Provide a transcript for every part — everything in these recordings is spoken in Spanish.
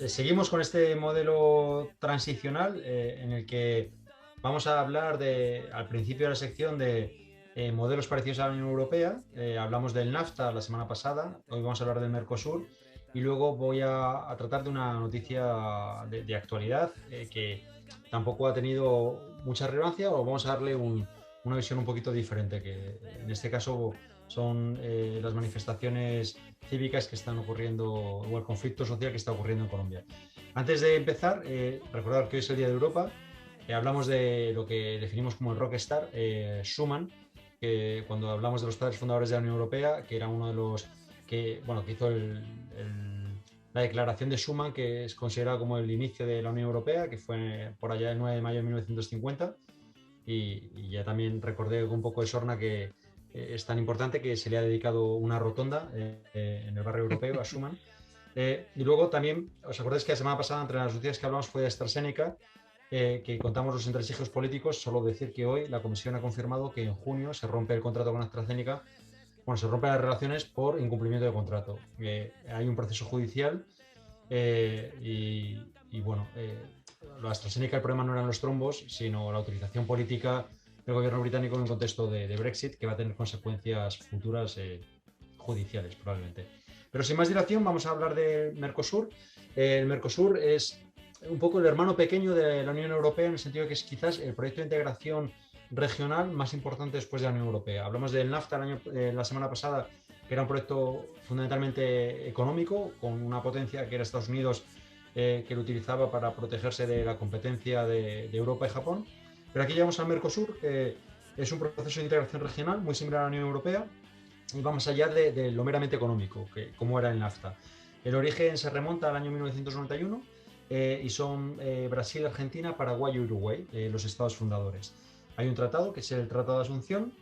Seguimos con este modelo transicional en el que vamos a hablar al principio de la sección de modelos parecidos a la Unión Europea. Hablamos del NAFTA la semana pasada, hoy vamos a hablar del Mercosur y luego voy a tratar de una noticia de actualidad que tampoco ha tenido mucha relevancia, o vamos a darle una visión un poquito diferente, que en este caso son las manifestaciones cívicas que están ocurriendo, o el conflicto social que está ocurriendo en Colombia. Antes de empezar, recordar que hoy es el Día de Europa. Hablamos de lo que definimos como el rockstar, Schuman, que cuando hablamos de los padres fundadores de la Unión Europea, que era uno de los que hizo la declaración de Schuman, que es considerada como el inicio de la Unión Europea, que fue por allá el 9 de mayo de 1950. Y ya también recordé un poco de sorna que es tan importante que se le ha dedicado una rotonda en el barrio europeo a Schuman. Y luego también, ¿os acordáis que la semana pasada entre las noticias que hablamos fue de AstraZeneca, que contamos los entresijos políticos? Solo decir que hoy la Comisión ha confirmado que en junio se rompe el contrato con AstraZeneca. Bueno, se rompen las relaciones por incumplimiento de contrato. Hay un proceso judicial y bueno, la AstraZeneca, el problema no eran los trombos, sino la utilización política del gobierno británico en un contexto de Brexit, que va a tener consecuencias futuras judiciales probablemente. Pero sin más dilación, vamos a hablar del Mercosur. El Mercosur es un poco el hermano pequeño de la Unión Europea, en el sentido de que es quizás el proyecto de integración regional más importante después de la Unión Europea. Hablamos del NAFTA la semana pasada, que era un proyecto fundamentalmente económico, con una potencia que era Estados Unidos, que lo utilizaba para protegerse de la competencia de Europa y Japón. Pero aquí llegamos al Mercosur, que es un proceso de integración regional muy similar a la Unión Europea y va más allá de lo meramente económico, que, como era el NAFTA. El origen se remonta al año 1991 y son Brasil, Argentina, Paraguay y Uruguay los estados fundadores. Hay un tratado, que es el Tratado de Asunción,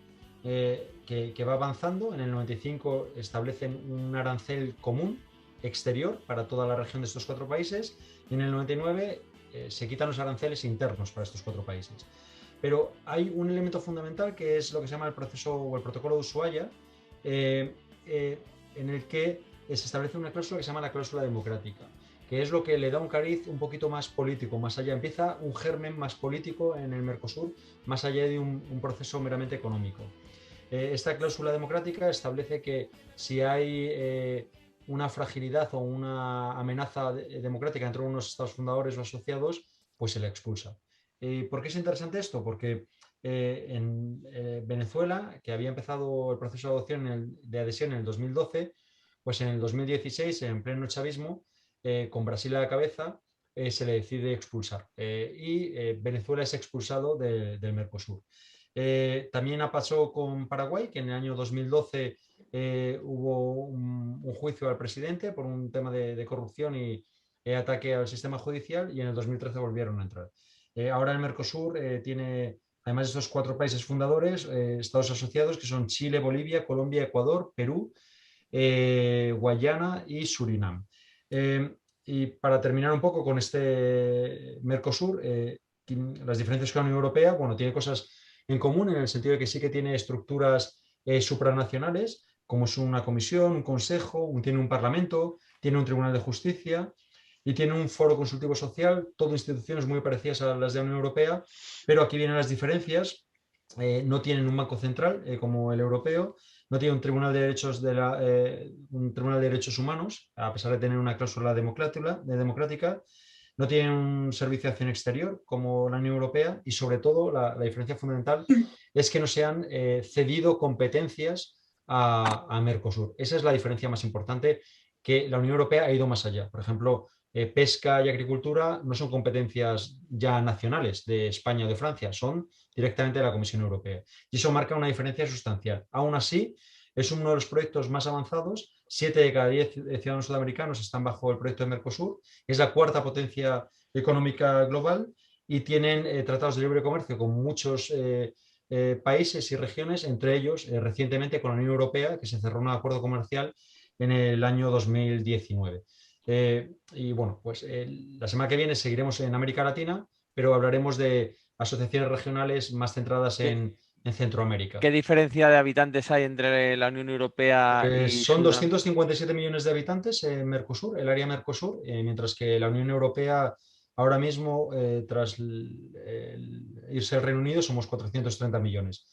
que va avanzando. En el 95 establecen un arancel común exterior para toda la región de estos cuatro países, y en el 99 se quitan los aranceles internos para estos cuatro países. Pero hay un elemento fundamental, que es lo que se llama el proceso o el protocolo de Ushuaia, eh, en el que se establece una cláusula que se llama la cláusula democrática, que es lo que le da un cariz un poquito más político, más allá, empieza un germen más político en el Mercosur, más allá de un proceso meramente económico. Esta cláusula democrática establece que si hay una fragilidad o una amenaza democrática entre unos estados fundadores o asociados, pues se le expulsa. ¿Por qué es interesante esto? Porque en Venezuela, que había empezado el proceso de adhesión en el 2012, pues en el 2016, en pleno chavismo, con Brasil a la cabeza, se le decide expulsar. Venezuela es expulsado del Mercosur. También pasó con Paraguay, que en el año 2012 hubo un juicio al presidente por un tema de corrupción y ataque al sistema judicial, y en el 2013 volvieron a entrar. Ahora el Mercosur tiene, además de estos cuatro países fundadores, estados asociados que son Chile, Bolivia, Colombia, Ecuador, Perú, Guayana y Surinam. Y para terminar un poco con este Mercosur, las diferencias con la Unión Europea, bueno, tiene cosas en común en el sentido de que sí que tiene estructuras supranacionales, como es una comisión, un consejo, tiene un parlamento, tiene un tribunal de justicia y tiene un foro consultivo social, todo instituciones muy parecidas a las de la Unión Europea, pero aquí vienen las diferencias. No tienen un banco central como el europeo, no tiene un tribunal un tribunal de derechos humanos, a pesar de tener una cláusula democrática, no tiene un servicio de acción exterior como la Unión Europea, y sobre todo la diferencia fundamental es que no se han cedido competencias a Mercosur. Esa es la diferencia más importante, que la Unión Europea ha ido más allá. Por ejemplo, pesca y agricultura no son competencias ya nacionales de España o de Francia, son directamente de la Comisión Europea. Y eso marca una diferencia sustancial. Aún así, es uno de los proyectos más avanzados. 7 de cada 10 ciudadanos sudamericanos están bajo el proyecto de Mercosur. Es la cuarta potencia económica global y tienen tratados de libre comercio con muchos países y regiones, entre ellos recientemente con la Unión Europea, que se cerró un acuerdo comercial en el año 2019. Y bueno, pues la semana que viene seguiremos en América Latina, pero hablaremos de asociaciones regionales más centradas Eh, en Centroamérica. ¿Qué diferencia de habitantes hay entre la Unión Europea y Son Sudán? 257 millones de habitantes en Mercosur, el área Mercosur, mientras que la Unión Europea ahora mismo, tras irse al Reino Unido, somos 430 millones.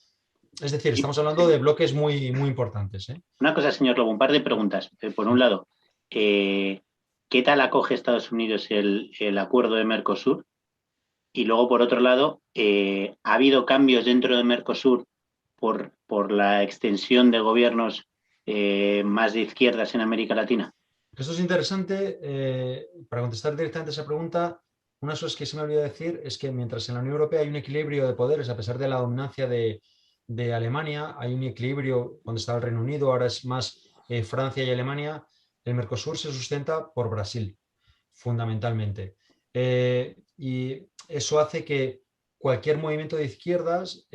Es decir, Y estamos hablando de bloques muy, muy importantes, ¿eh? una cosa, señor Lobo, un par de preguntas. Por un lado, ¿qué tal acoge Estados Unidos el acuerdo de Mercosur? Y luego, por otro lado, ¿ha habido cambios dentro de Mercosur por la extensión de gobiernos más de izquierdas en América Latina? Esto es interesante. Para contestar directamente a esa pregunta, una de las cosas que se me olvidó decir es que mientras en la Unión Europea hay un equilibrio de poderes, a pesar de la dominancia de Alemania, hay un equilibrio cuando estaba el Reino Unido, ahora es más Francia y Alemania. El Mercosur se sustenta por Brasil, fundamentalmente. Y eso hace que cualquier movimiento de izquierdas,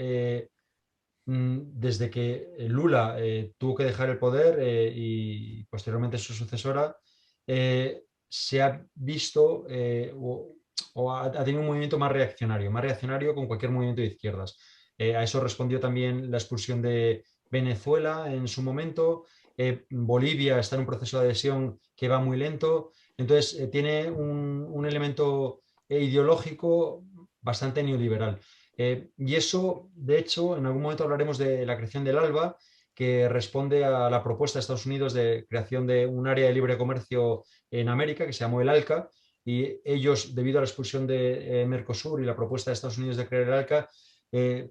desde que Lula tuvo que dejar el poder y posteriormente su sucesora, se ha visto o ha tenido un movimiento más reaccionario con cualquier movimiento de izquierdas. A eso respondió también la expulsión de Venezuela en su momento. Bolivia está en un proceso de adhesión que va muy lento. Entonces, tiene un elemento ideológico bastante neoliberal. Y eso, de hecho, en algún momento hablaremos de la creación del ALBA, que responde a la propuesta de Estados Unidos de creación de un área de libre comercio en América, que se llamó el ALCA, y ellos, debido a la expulsión de Mercosur y la propuesta de Estados Unidos de crear el ALCA,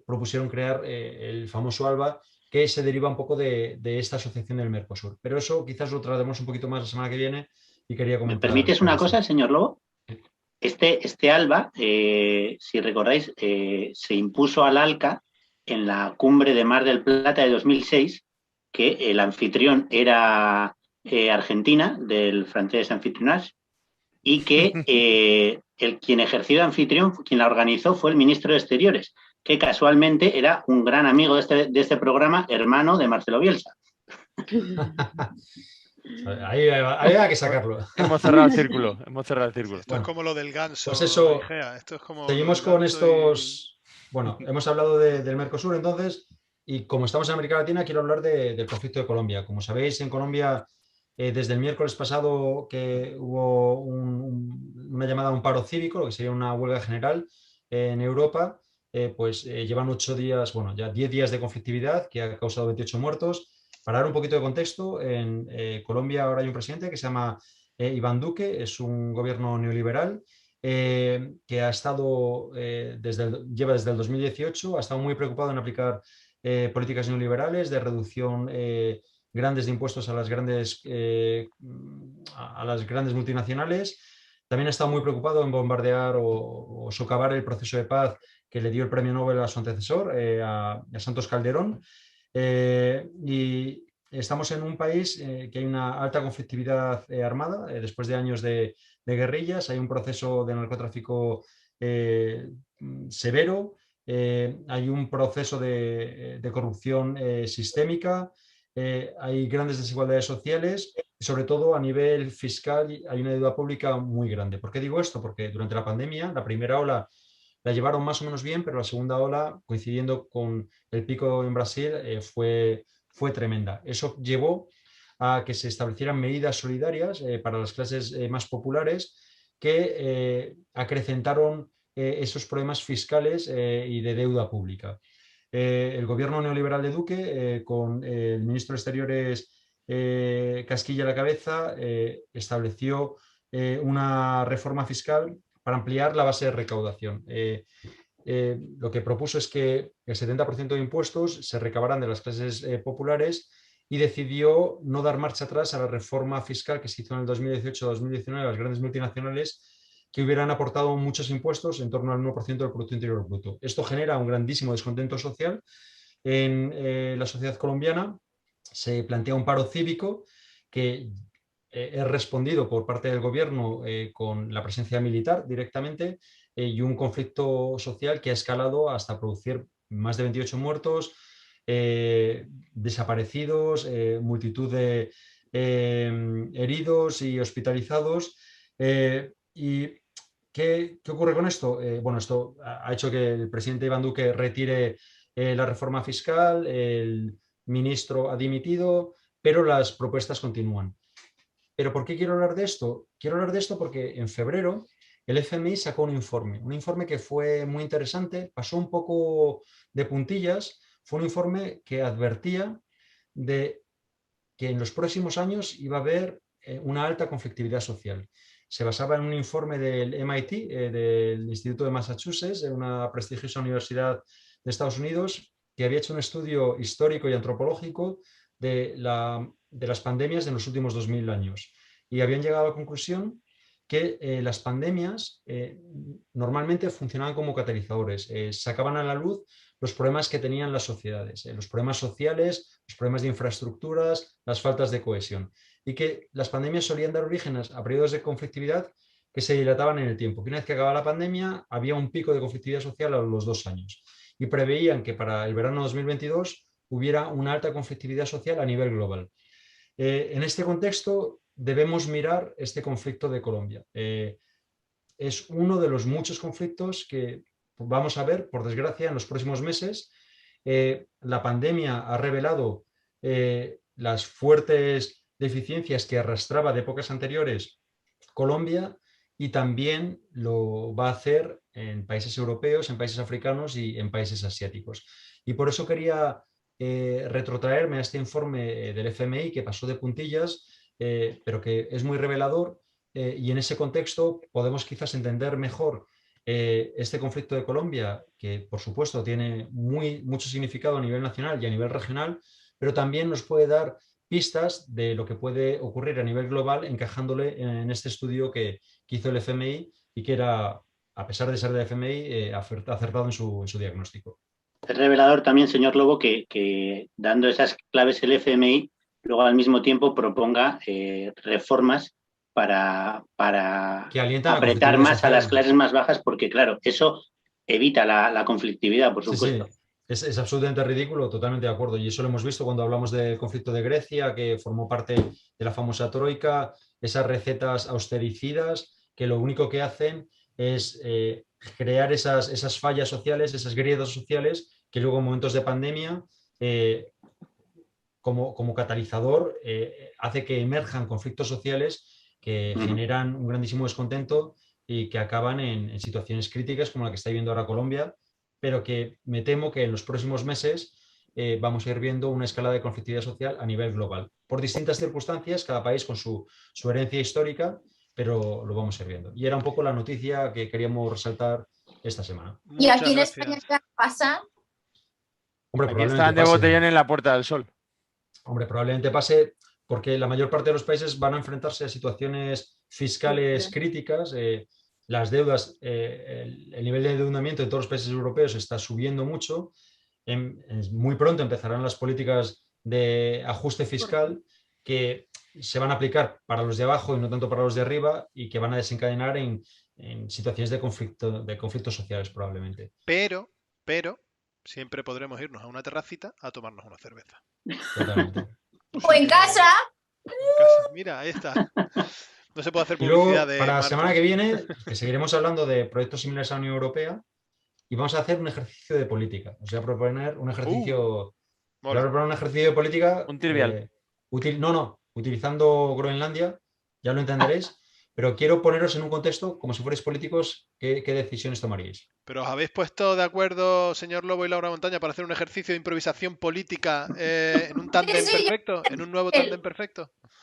propusieron crear el famoso ALBA, que se deriva un poco de esta asociación del Mercosur. Pero eso quizás lo trataremos un poquito más la semana que viene y quería ¿Me comentar permites una esto. cosa, señor Lobo? Este ALBA, si recordáis, se impuso al ALCA en la cumbre de Mar del Plata de 2006, que el anfitrión era Argentina, del francés anfitrionage, y que quien ejerció de anfitrión, quien la organizó, fue el ministro de Exteriores, que casualmente era un gran amigo de este programa, hermano de Marcelo Bielsa. Ahí hay que sacarlo. Hemos cerrado el círculo, hemos cerrado el círculo. Esto es como lo del Pues ganso, eso, Igea. Esto es como lo seguimos del con ganso y... estos. Bueno, hemos hablado del Mercosur entonces, y como estamos en América Latina, quiero hablar del conflicto de Colombia. Como sabéis, en Colombia, desde el miércoles pasado que hubo una llamada a un paro cívico, lo que sería una huelga general en Europa, pues llevan 8 días, bueno, ya 10 días de conflictividad que ha causado 28 muertos. Para dar un poquito de contexto, en Colombia ahora hay un presidente que se llama Iván Duque, es un gobierno neoliberal que ha estado lleva desde el 2018, ha estado muy preocupado en aplicar políticas neoliberales de reducción grandes de impuestos a las grandes multinacionales. También ha estado muy preocupado en bombardear o socavar el proceso de paz que le dio el premio Nobel a su antecesor, a Santos Calderón. Y estamos en un país que hay una alta conflictividad armada después de años de guerrillas, hay un proceso de narcotráfico severo, hay un proceso de corrupción sistémica, hay grandes desigualdades sociales y sobre todo a nivel fiscal hay una deuda pública muy grande. ¿Por qué digo esto? Porque durante la pandemia, la primera ola la llevaron más o menos bien, pero la segunda ola, coincidiendo con el pico en Brasil, fue tremenda. Eso llevó a que se establecieran medidas solidarias para las clases más populares que acrecentaron esos problemas fiscales y de deuda pública. El gobierno neoliberal de Duque, con el ministro de Exteriores Casquilla a la cabeza, estableció una reforma fiscal para ampliar la base de recaudación. Lo que propuso es que el 70% de impuestos se recabaran de las clases populares y decidió no dar marcha atrás a la reforma fiscal que se hizo en el 2018-2019 a las grandes multinacionales que hubieran aportado muchos impuestos en torno al 1% del Producto Interior Bruto. Esto genera un grandísimo descontento social en la sociedad colombiana. Se plantea un paro cívico que es respondido por parte del gobierno con la presencia militar directamente y un conflicto social que ha escalado hasta producir más de 28 muertos, desaparecidos, multitud de heridos y hospitalizados. ¿Y qué ocurre con esto? Bueno, esto ha hecho que el presidente Iván Duque retire la reforma fiscal, el ministro ha dimitido, pero las propuestas continúan. ¿Pero por qué quiero hablar de esto? Quiero hablar de esto porque en febrero el FMI sacó un informe que fue muy interesante, pasó un poco de puntillas, fue un informe que advertía de que en los próximos años iba a haber una alta conflictividad social. Se basaba en un informe del MIT, del Instituto de Massachusetts, de una prestigiosa universidad de Estados Unidos, que había hecho un estudio histórico y antropológico de las pandemias de los últimos 2000 años. Y habían llegado a la conclusión que las pandemias normalmente funcionaban como catalizadores, sacaban a la luz los problemas que tenían las sociedades, los problemas sociales, los problemas de infraestructuras, las faltas de cohesión, y que las pandemias solían dar origen a periodos de conflictividad que se dilataban en el tiempo, que una vez que acababa la pandemia había un pico de conflictividad social a los 2 años, y preveían que para el verano 2022 hubiera una alta conflictividad social a nivel global. En este contexto debemos mirar este conflicto de Colombia. Es uno de los muchos conflictos que vamos a ver, por desgracia, en los próximos meses. La pandemia ha revelado las fuertes deficiencias que arrastraba de épocas anteriores Colombia, y también lo va a hacer en países europeos, en países africanos y en países asiáticos. Y por eso quería retrotraerme a este informe del FMI que pasó de puntillas, pero que es muy revelador, y en ese contexto podemos quizás entender mejor este conflicto de Colombia, que por supuesto tiene mucho significado a nivel nacional y a nivel regional, pero también nos puede dar pistas de lo que puede ocurrir a nivel global, encajándole en este estudio que hizo el FMI y que era, a pesar de ser del FMI, acertado en su diagnóstico. Es revelador también, señor Lobo, que dando esas claves el FMI, luego al mismo tiempo proponga reformas para Que alientan la apretar conflictividad más a social. las clases más bajas, porque claro, eso evita la conflictividad, por supuesto. Sí, sí. Es absolutamente ridículo, totalmente de acuerdo. Y eso lo hemos visto cuando hablamos del conflicto de Grecia, que formó parte de la famosa troika, esas recetas austericidas que lo único que hacen es crear esas fallas sociales, esas grietas sociales, que luego en momentos de pandemia, como catalizador, hace que emerjan conflictos sociales que generan un grandísimo descontento y que acaban en situaciones críticas como la que está viviendo ahora Colombia, pero que me temo que en los próximos meses vamos a ir viendo una escalada de conflictividad social a nivel global. Por distintas circunstancias, cada país con su herencia histórica, pero lo vamos a ir viendo. Y era un poco la noticia que queríamos resaltar esta semana. ¿Y aquí en España qué pasa? Hombre, Aquí están de botellón en la Puerta del Sol. Hombre, probablemente pase porque la mayor parte de los países van a enfrentarse a situaciones fiscales críticas. Las deudas, el nivel de endeudamiento de todos los países europeos está subiendo mucho. Muy pronto empezarán las políticas de ajuste fiscal que se van a aplicar para los de abajo y no tanto para los de arriba, y que van a desencadenar en situaciones de conflictos sociales probablemente. Pero, siempre podremos irnos a una terracita a tomarnos una cerveza. Totalmente. O O en casa. Mira, ahí está. No se puede hacer Y luego, publicidad de para la martes. semana que viene, que seguiremos hablando de proyectos similares a la Unión Europea, y vamos a hacer un ejercicio de política. Os voy a proponer un ejercicio, de política. Un trivial. Utilizando Groenlandia, ya lo entenderéis, pero quiero poneros en un contexto como si fuerais políticos, ¿qué decisiones tomaríais? Pero os habéis puesto de acuerdo, señor Lobo y Laura Montaña, para hacer un ejercicio de improvisación política en un tándem perfecto, en un nuevo tándem perfecto.